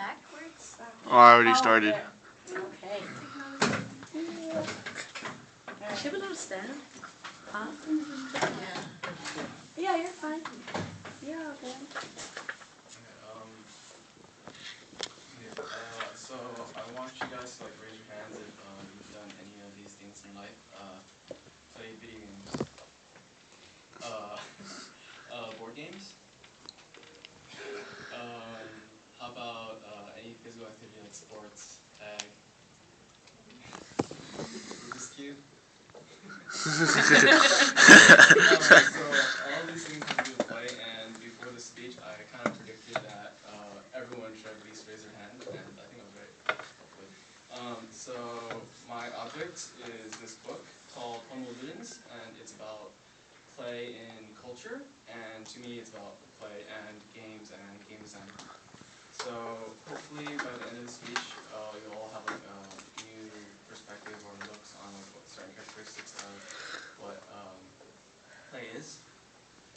backwards? Oh, I already started. There. Okay. Should we stand? Huh? Yeah. Yeah, you're fine. You're all good. So I want you guys to raise your hands if you've done any of these things in life. Play video games. Board games. How about any physical activity like sports, tag, Rubik's Cube? So all these things have to do with play, and before the speech, I kind of predicted that everyone should at least raise their hand, and I think I was right, hopefully. So my object is this book called Homo Ludens, and it's about play in culture, and to me it's about play and games design. So hopefully by the end of the speech, you'll all have a new perspective or looks on what certain characteristics of what play is.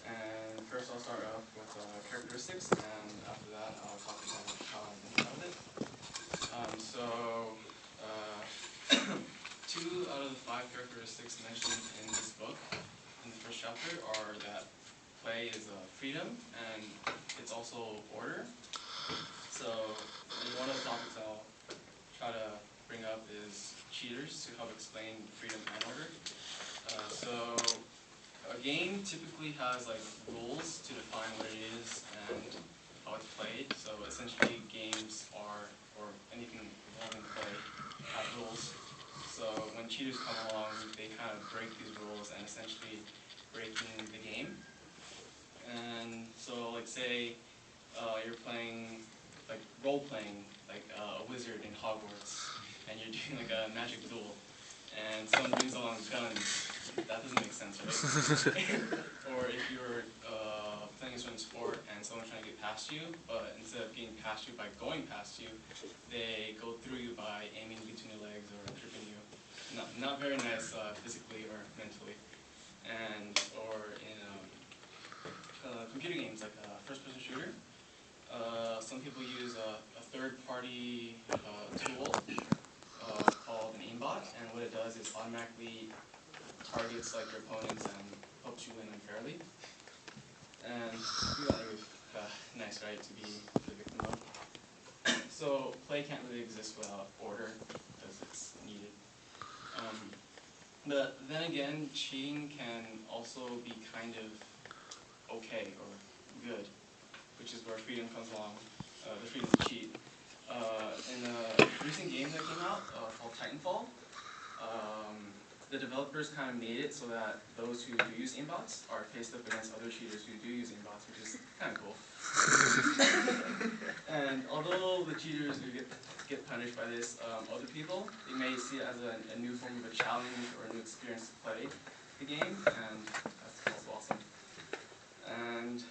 And first I'll start off with characteristics, and after that I'll talk about how I think about it. Two out of the 5 characteristics mentioned in this book, in the first chapter, are that play is freedom, and it's also order. So one of the topics I'll try to bring up is cheaters to help explain freedom and order. So a game typically has rules to define what it is and how it's played. So essentially games are, or anything involving play, have rules. So when cheaters come along, they kind of break these rules and essentially breaking the game. And so say you're playing, role-playing, a wizard in Hogwarts, and you're doing a magic duel, and someone brings along guns. That doesn't make sense, right? Or if you're playing a certain sport and someone's trying to get past you, but instead of getting past you by going past you, they go through you by aiming between your legs or tripping you. Not very nice physically or mentally. Or in computer games like first-person shooter, some people use a third-party tool called an aimbot, and what it does is automatically targets your opponents and helps you win unfairly. And nice, right, to be the victim of. So play can't really exist without order because it's needed. But then again, cheating can also be kind of okay or good, which is where freedom comes along, the freedom to cheat. In a recent game that came out called Titanfall, the developers kind of made it so that those who do use aimbots are faced up against other cheaters who do use aimbots, which is kind of cool. And although the cheaters do get punished by this, other people, they may see it as a new form of a challenge or a new experience to play the game, and that's also awesome. And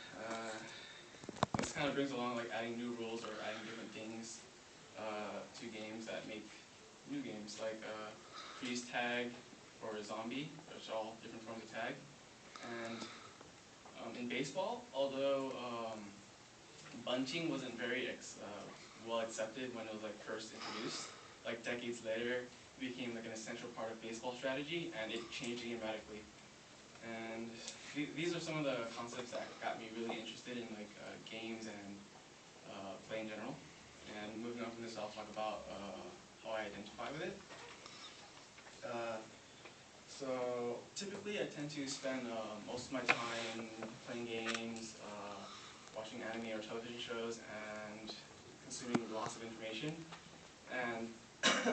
this kind of brings along adding new rules or adding different things to games that make new games, like freeze tag or zombie, which are all different forms of tag. And in baseball, although bunting wasn't very well accepted when it was first introduced, decades later, it became an essential part of baseball strategy, and it changed dramatically. And these are some of the concepts that got me really interested in games and play in general. And moving on from this, I'll talk about how I identify with it. So typically, I tend to spend most of my time playing games, watching anime or television shows, and consuming lots of information. And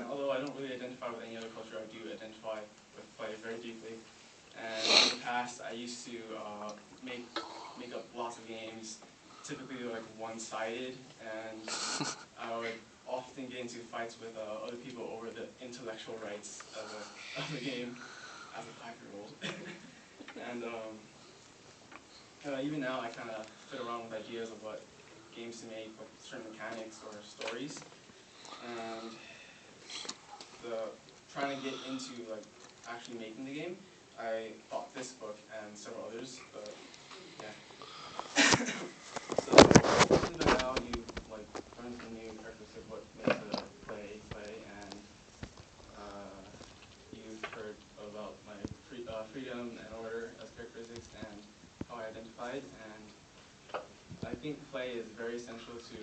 although I don't really identify with any other culture, I do identify with play very deeply. And in the past, I used to make up lots of games, typically one-sided, and I would often get into fights with other people over the intellectual rights of the game as a 5-year-old. And even now, I kind of fit around with ideas of what games to make, like certain mechanics or stories. And trying to get into actually making the game, I bought this book and several others, but yeah. So hopefully by now you learned some new characteristics identified, and I think play is very essential to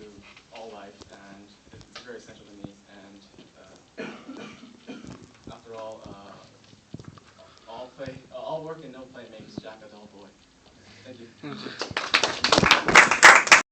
all life, and it's very essential to me. And after all work and no play makes Jack a dull boy. Thank you.